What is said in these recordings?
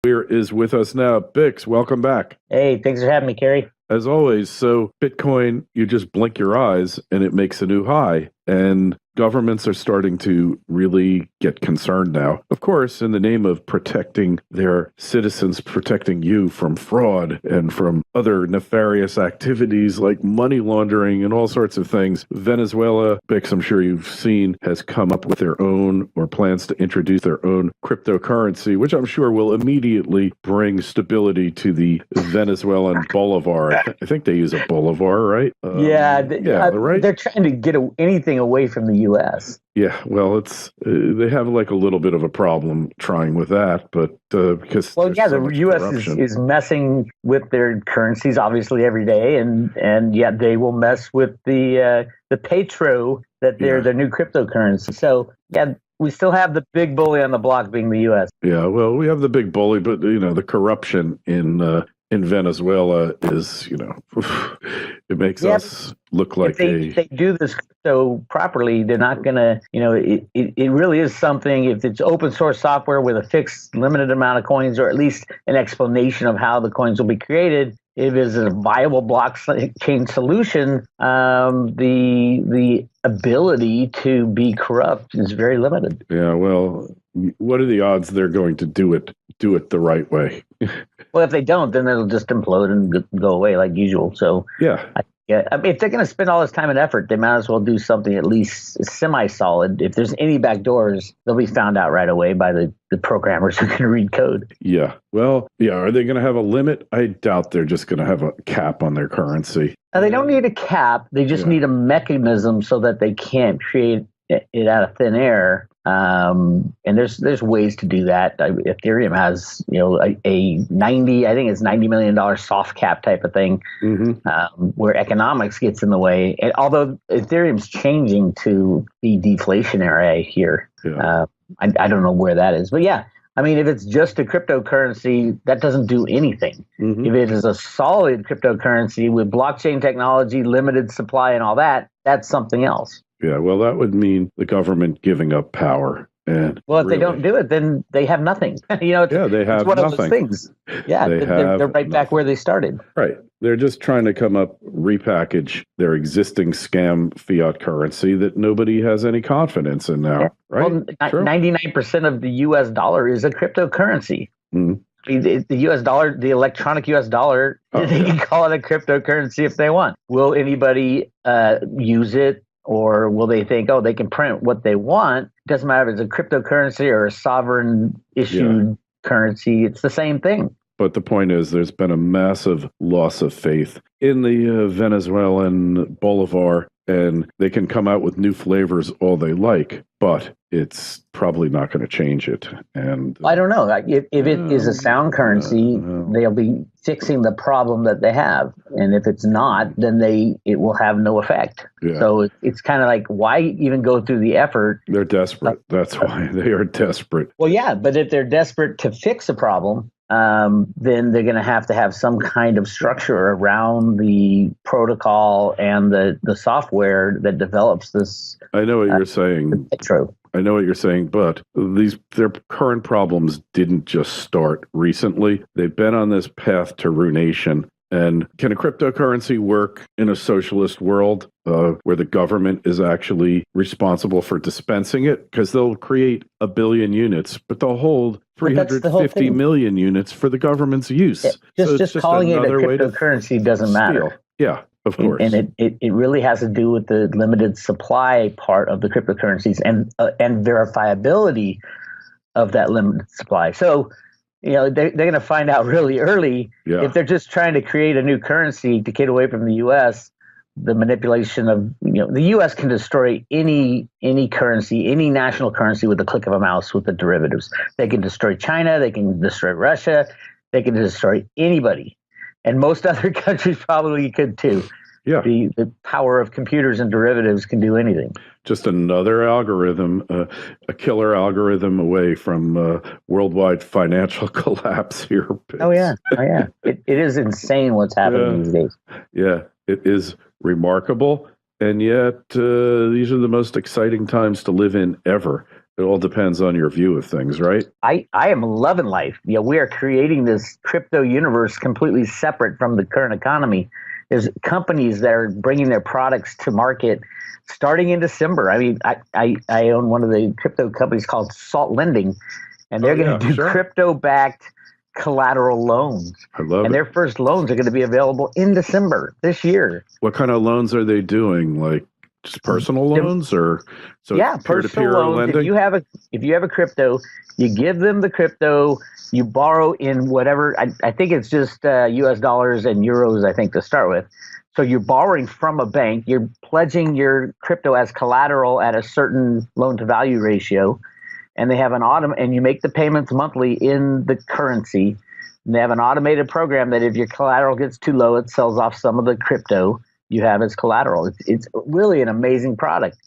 Weir is with us now. BIX, welcome back. Hey, thanks for having me, Kerry. As always, so Bitcoin, you just blink your eyes and it makes a new high. And governments are starting to really get concerned now. Of course, in the name of protecting their citizens, protecting you from fraud and from other nefarious activities like money laundering and all sorts of things. Venezuela, BIX, I'm sure you've seen, has come up with their own or plans to introduce their own cryptocurrency, which I'm sure will immediately bring stability to the Venezuelan bolivar. I think they use a bolivar, right? Right. They're trying to get anything away from the U.S. Yeah, well, it's they have like a little bit of a problem trying with that, but because the U.S. is messing with their currencies obviously every day, and yet they will mess with the petro that they're their new cryptocurrency. So we still have the big bully on the block being the U.S. Yeah, well, we have the big bully, but the corruption in Venezuela is, it makes us look like if they do this crypto properly, they're not going to, it really is something. If it's open source software with a fixed limited amount of coins, or at least an explanation of how the coins will be created, if it is a viable blockchain solution, the ability to be corrupt is very limited. Yeah, well, what are the odds they're going to do it the right way? Well, if they don't, then it'll just implode and go away like usual. So if they're going to spend all this time and effort, they might as well do something at least semi-solid. If there's any back doors, they'll be found out right away by the programmers who can read code. Yeah. Well, are they going to have a limit? I doubt they're just going to have a cap on their currency. Now, they don't need a cap. They just need a mechanism so that they can't create it out of thin air. And there's ways to do that. Ethereum has, a $90 million soft cap type of thing, where economics gets in the way. And although Ethereum's changing to be deflationary here, I don't know where that is, but if it's just a cryptocurrency, that doesn't do anything. If it is a solid cryptocurrency with blockchain technology, limited supply, and all that, that's something else. Yeah, well, that would mean the government giving up power. And if they don't do it, then they have nothing. They have it's one nothing. Of those things. Yeah, they're right back where they started. Right. They're just trying to repackage their existing scam fiat currency that nobody has any confidence in now. Right? Well, 99% of the U.S. dollar is a cryptocurrency. The U.S. dollar, the electronic U.S. dollar, they can call it a cryptocurrency if they want. Will anybody use it? Or will they think, they can print what they want? It doesn't matter if it's a cryptocurrency or a sovereign issued currency. It's the same thing. But the point is, there's been a massive loss of faith in the Venezuelan bolivar, and they can come out with new flavors all they like, but it's probably not going to change it. And I don't know. If it is a sound currency, they'll be fixing the problem that they have, and if it's not, then it will have no effect. Yeah. So it's kind of like, why even go through the effort? They're desperate. That's why they are desperate. Well, yeah, but if they're desperate to fix a problem, then they're going to have some kind of structure around the protocol and the software that develops this. I know what you're saying. I know what you're saying, but their current problems didn't just start recently. They've been on this path to ruination. And can a cryptocurrency work in a socialist world where the government is actually responsible for dispensing it? Because they'll create 1 billion units, but they'll hold 350 million units for the government's use. Just calling it a cryptocurrency doesn't matter. Yeah, of course. And it really has to do with the limited supply part of the cryptocurrencies and verifiability of that limited supply. So, they're going to find out really early if they're just trying to create a new currency to get away from the U.S. The manipulation of, the U.S. can destroy any currency, any national currency with the click of a mouse with the derivatives. They can destroy China. They can destroy Russia. They can destroy anybody. And most other countries probably could too. Yeah. The power of computers and derivatives can do anything. Just another algorithm, a killer algorithm away from worldwide financial collapse here. Oh, yeah. It is insane what's happening these days. Yeah, it is remarkable. And yet, these are the most exciting times to live in ever. It all depends on your view of things, right? I am loving life. We are creating this crypto universe completely separate from the current economy. There's companies that are bringing their products to market starting in December. I mean, I own one of the crypto companies called Salt Lending, and they're going to do crypto-backed collateral loans. I love and it. their first loans are going to be available in December this year. What kind of loans are they doing? Like just personal loans, or peer-to-peer loans? Lending? If you have a crypto, you give them the crypto. You borrow in whatever. I think it's just U.S. dollars and euros. I think to start with. So you're borrowing from a bank. You're pledging your crypto as collateral at a certain loan-to-value ratio, and they have and you make the payments monthly in the currency. And they have an automated program that if your collateral gets too low, it sells off some of the crypto you have as collateral. It's really an amazing product.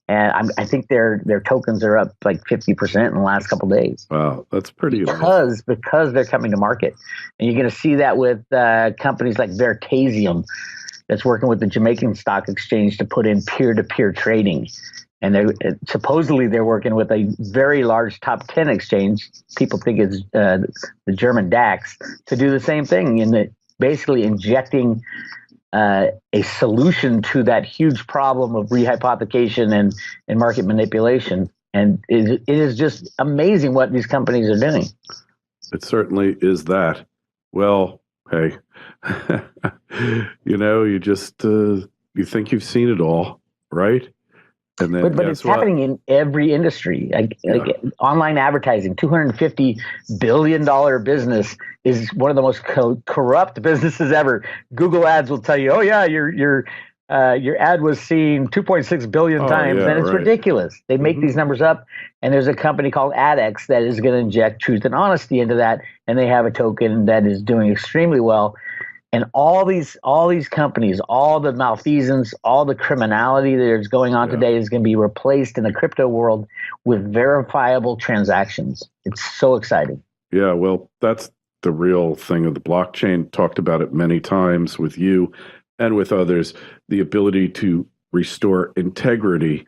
And I think their tokens are up like 50% in the last couple of days. Wow, that's pretty because they're coming to market. And you're going to see that with companies like Vertasium that's working with the Jamaican Stock Exchange to put in peer-to-peer trading. And supposedly they're working with a very large top 10 exchange. People think it's the German DAX to do the same thing in basically injecting a solution to that huge problem of rehypothecation and market manipulation. And it is just amazing what these companies are doing. It certainly is that. Well, hey, you just you think you've seen it all, right? And then, but it's happening in every industry. Like online advertising, $250 billion business is one of the most corrupt businesses ever. Google Ads will tell you, oh yeah, your ad was seen 2.6 billion times, and it's ridiculous. They make these numbers up, and there's a company called AdX that is going to inject truth and honesty into that, and they have a token that is doing extremely well. And all these companies, all the malfeasance, all the criminality that is going on today is going to be replaced in the crypto world with verifiable transactions. It's so exciting. Yeah, well, that's the real thing of the blockchain. Talked about it many times with you and with others, the ability to restore integrity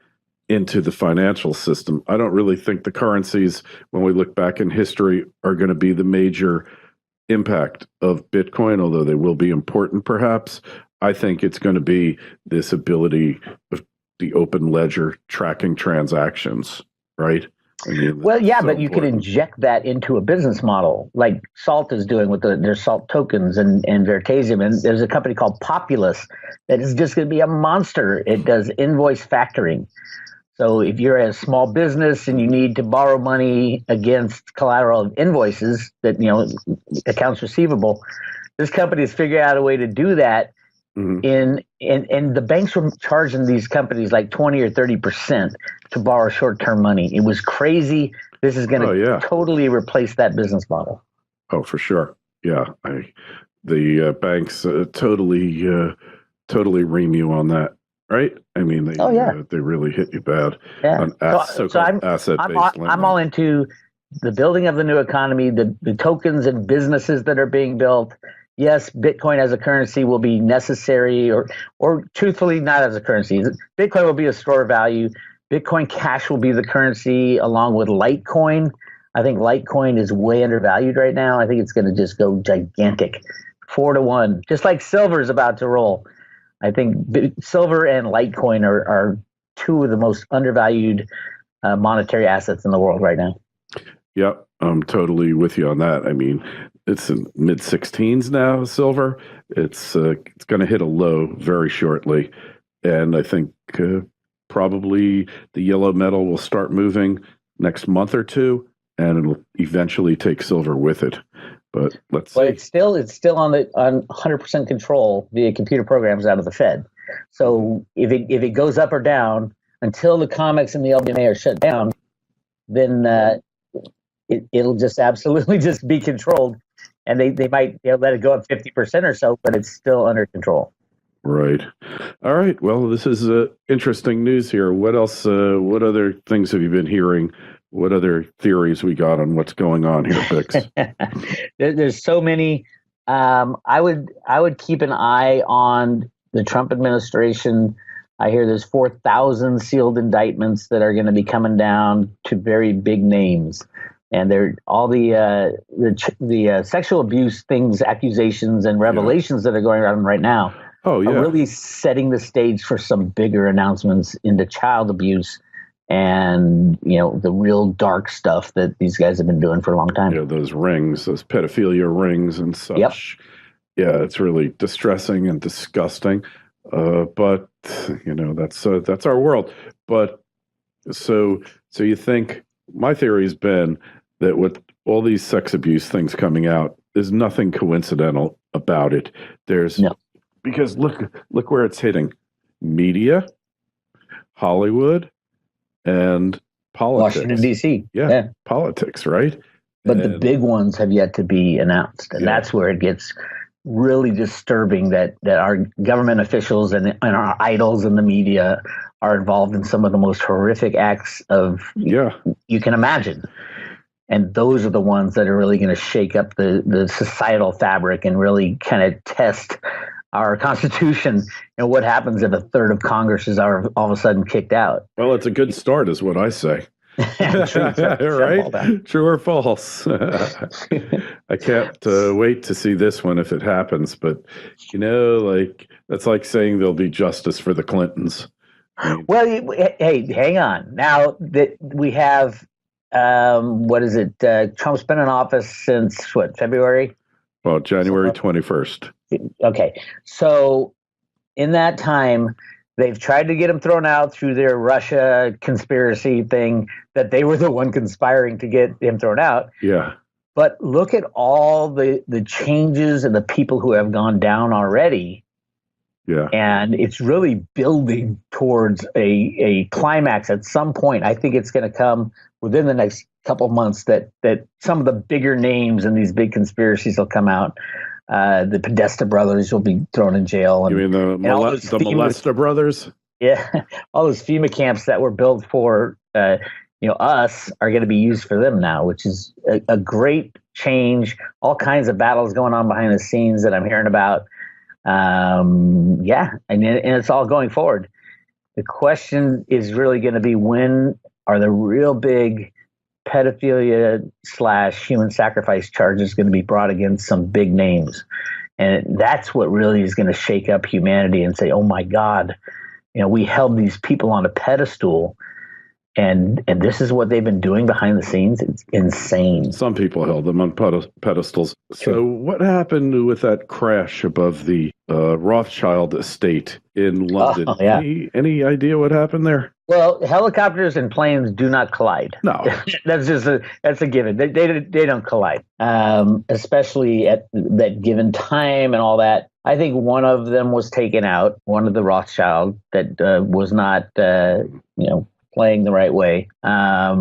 into the financial system. I don't really think the currencies, when we look back in history, are going to be the major impact of Bitcoin, although they will be important perhaps. I think it's going to be this ability of the open ledger tracking transactions, right? But you could inject that into a business model like Salt is doing with their Salt tokens and Vertasium. And there's a company called Populous that is just going to be a monster. It does invoice factoring. So if you're a small business and you need to borrow money against collateral of invoices that, accounts receivable, this company has figured out a way to do that. And the banks were charging these companies like 20 or 30% to borrow short-term money. It was creasy. This is going to totally replace that business model. Oh, for sure. Yeah. The banks totally ream you on that. Right? I mean, they really hit you bad. Yeah. On asset-based lending. I'm all into the building of the new economy, the tokens and businesses that are being built. Yes, Bitcoin as a currency will be necessary, or truthfully, not as a currency. Bitcoin will be a store of value. Bitcoin Cash will be the currency along with Litecoin. I think Litecoin is way undervalued right now. I think it's going to just go gigantic, 4-1, just like silver is about to roll. I think silver and Litecoin are two of the most undervalued monetary assets in the world right now. Yep, I'm totally with you on that. I mean, it's in mid-16s now, silver. It's going to hit a low very shortly. And I think probably the yellow metal will start moving next month or two, and it'll eventually take silver with it. But let's see. It's still on 100% control via computer programs out of the Fed. So if it goes up or down until the COMEX and the LBMA are shut down, then it'll just absolutely just be controlled, and they might let it go up 50% or so, but it's still under control. Right. All right. Well, this is interesting news here. What else? What other things have you been hearing? What other theories we got on what's going on here, BIX? There's so many. I would keep an eye on the Trump administration I hear there's 4,000 sealed indictments that are going to be coming down to very big names. And they're all the sexual abuse things, accusations, and revelations that are going on right now are really setting the stage for some bigger announcements into child abuse and, the real dark stuff that these guys have been doing for a long time. Those rings, those pedophilia rings and such. Yep. Yeah, it's really distressing and disgusting. But that's our world. But so you think, my theory has been that with all these sex abuse things coming out, there's nothing coincidental about it. Because look where it's hitting: media, Hollywood, and politics. Washington, D.C. Yeah, politics, right? But the big ones have yet to be announced, and that's where it gets really disturbing that our government officials and our idols in the media are involved in some of the most horrific acts you can imagine. And those are the ones that are really going to shake up the societal fabric and really kind of test our Constitution. And what happens if a third of Congress is all of a sudden kicked out? Well, it's a good start, is what I say. Right? True or false? I can't wait to see this one if it happens. But, that's like saying there'll be justice for the Clintons. Well, hey, hang on. Now that we have, Trump's been in office since, February? Well, January 21st. Okay. So in that time, they've tried to get him thrown out through their Russia conspiracy thing, that they were the one conspiring to get him thrown out. Yeah. But look at all the changes and the people who have gone down already. Yeah. And it's really building towards a climax at some point. I think it's going to come within the next couple of months that some of the bigger names in these big conspiracies will come out. The Podesta brothers will be thrown in jail. You mean the Molesta brothers? Yeah. All those FEMA camps that were built for, us are going to be used for them now, which is a great change. All kinds of battles going on behind the scenes that I'm hearing about. And it's all going forward. The question is really going to be, when are the real big pedophilia / human sacrifice charges going to be brought against some big names? And that's what really is going to shake up humanity and say, oh my God, we held these people on a pedestal, and this is what they've been doing behind the scenes. It's insane. Some people held them on pedestals. So what happened with that crash above the Rothschild estate in London? Oh, yeah. Any idea what happened there? Well, helicopters and planes do not collide. No. That's a given. They don't collide, especially at that given time and all that. I think one of them was taken out, one of the Rothschild that was not, playing the right way. I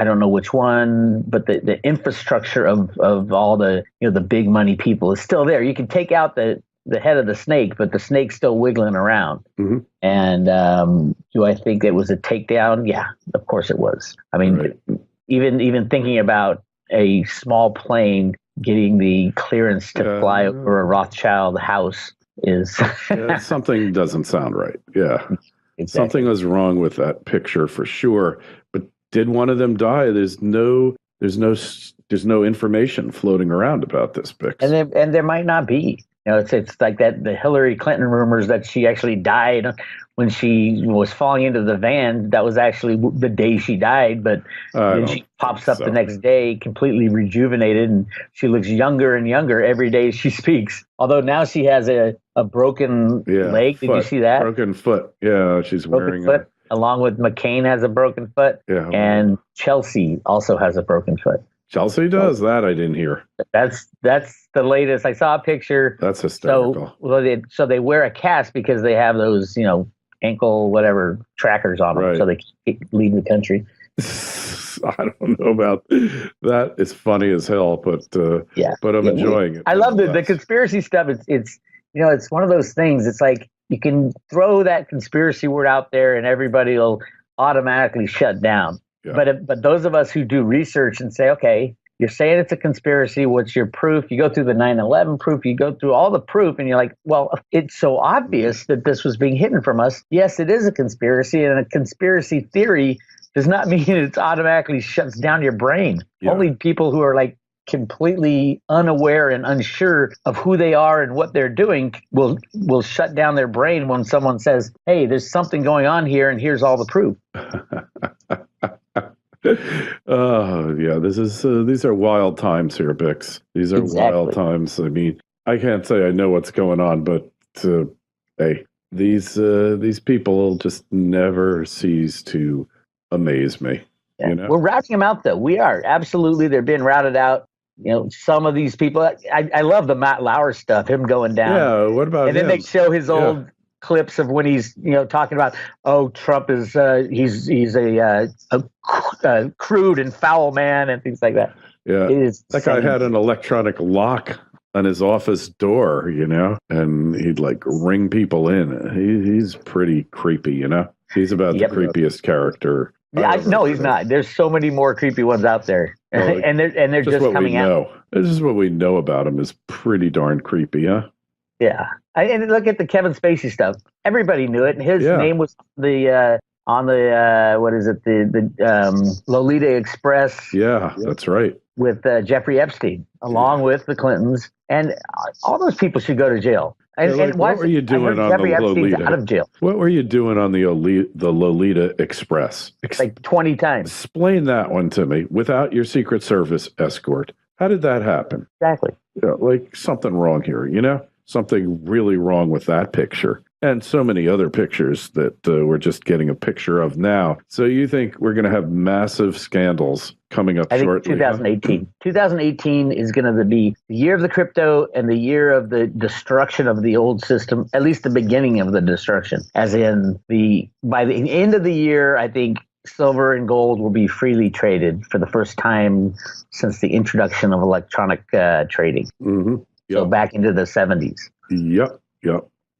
don't know which one, but the infrastructure of all the big money people is still there. You can take out the head of the snake, but the snake's still wiggling around. Mm-hmm. And do I think it was a takedown? Yeah, of course it was. I mean, right. even thinking about a small plane getting the clearance to fly over a Rothschild house is something doesn't sound right. Yeah. Exactly. Something was wrong with that picture for sure. But did one of them die? There's no information floating around about this, BIX. And there might not be. It's like that the Hillary Clinton rumors that she actually died when she was falling into the van. That was actually the day she died, but then she pops up the next day completely rejuvenated, and she looks younger and younger every day she speaks. Although now she has a broken leg. Did you see that? Broken foot. Yeah, she's wearing foot. Along with McCain has a broken foot. Yeah. And Chelsea also has a broken foot. Chelsea does? That I didn't hear. That's the latest. I saw a picture. That's hysterical. So they wear a cast because they have those, ankle whatever trackers on them, right. So they can leave the country. I don't know about that. It's funny as hell, but I'm enjoying it. I love the conspiracy stuff. It's one of those things. It's like you can throw that conspiracy word out there and everybody will automatically shut down. Yeah. But those of us who do research and say, okay, You're saying it's a conspiracy. What's your proof? You go through the 9/11 proof. You go through all the proof, and you're like, well, it's so obvious that this was being hidden from us. Yes, it is a conspiracy, and a conspiracy theory does not mean it automatically shuts down your brain. Yeah. Only people who are like completely unaware and unsure of who they are and what they're doing will shut down their brain when someone says, hey, there's something going on here, and here's all the proof. Yeah, these are wild times here, Bix. These are wild times. I mean, I can't say I know what's going on, but hey, these people just never cease to amaze me. Yeah. You know? We're routing them out, though. We are absolutely. They're being routed out. You know, some of these people. I love the Matt Lauer stuff. Him going down. Yeah. What about? And then they show his old clips of when he's talking about Trump is he's a crude and foul man and things like that. Yeah, that guy had an electronic lock on his office door, and he'd like ring people in. He's pretty creepy, He's about the creepiest character. Yeah, no, he's not. There's so many more creepy ones out there, and they're just coming out. This is what we know about him is pretty darn creepy, huh? Yeah, and look at the Kevin Spacey stuff. Everybody knew it, and his name was on the what is it, the Lolita Express. Yeah, that's right. With Jeffrey Epstein, along with the Clintons, and all those people should go to jail. And what were you doing on Jeffrey the Epstein's Lolita? Out of jail. What were you doing on the Lolita Express? Like 20 times. Explain that one to me without your Secret Service escort. How did that happen? Exactly. Like something wrong here, Something really wrong with that picture. And so many other pictures that we're just getting a picture of now. So you think we're going to have massive scandals coming up shortly? 2018. Huh? 2018 is going to be the year of the crypto and the year of the destruction of the old system, at least the beginning of the destruction. As in, by the end of the year, I think silver and gold will be freely traded for the first time since the introduction of electronic trading. Mm-hmm. Yep. So back into the 70s. Yep.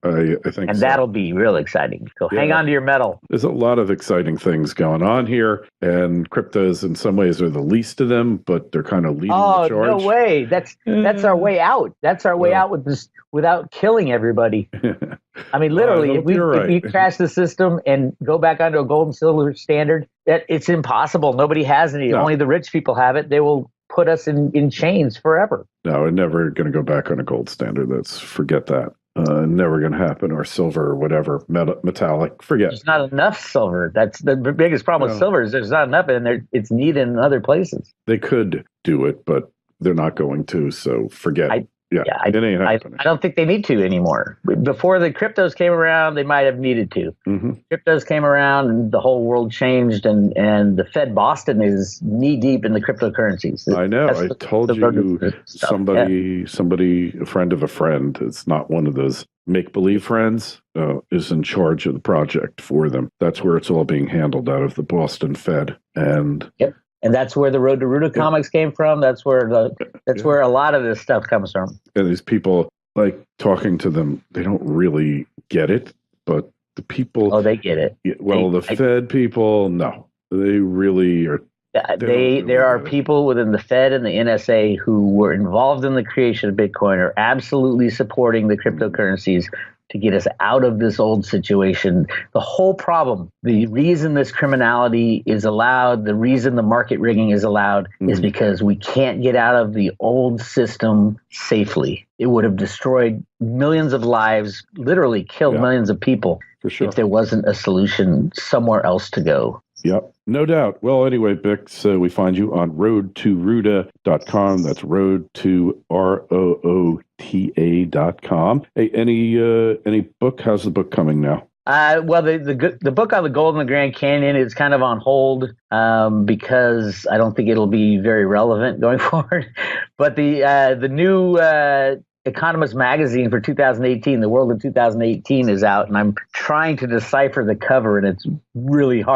I think and that'll be real exciting. So hang on to your metal. There's a lot of exciting things going on here, and cryptos in some ways are the least of them, but they're kind of leading the charge. Oh, no way. That's our way out. That's our way out with this without killing everybody. I mean, literally, if we crash the system and go back onto a gold and silver standard, it's impossible. Nobody has any. No. Only the rich people have it. They will put us in chains forever. No, we're never going to go back on a gold standard. Forget that. Never going to happen, or silver, or whatever, metallic. Forget. There's not enough silver. That's the biggest problem with silver is there's not enough, and it's needed in other places. They could do it, but they're not going to. So forget. It ain't happening. I don't think they need to anymore. Before the cryptos came around, they might have needed to. Mm-hmm. Cryptos came around, and the whole world changed, and the Fed Boston is knee deep in the cryptocurrencies. I know. I told you somebody, a friend of a friend, it's not one of those make-believe friends, is in charge of the project for them. That's where it's all being handled out of the Boston Fed. And And that's where the Road to Ruta comics came from. That's where where a lot of this stuff comes from. And these people, like talking to them, they don't really get it, but the people. Oh, they get it. Well, Fed people, no, they really are. There are people within the Fed and the NSA who were involved in the creation of Bitcoin are absolutely supporting the cryptocurrencies to get us out of this old situation. The whole problem, the reason this criminality is allowed, the reason the market rigging is allowed is because we can't get out of the old system safely. It would have destroyed millions of lives, literally killed millions of people if there wasn't a solution somewhere else to go. Yep, no doubt. Well, anyway, Bix, we find you on roadtoruta.com. That's road to ROOTA.com. Hey, any book? How's the book coming now? Well, the book on the gold in the Grand Canyon is kind of on hold because I don't think it'll be very relevant going forward. But the new Economist magazine for 2018, The World of 2018, is out, and I'm trying to decipher the cover, and it's really hard.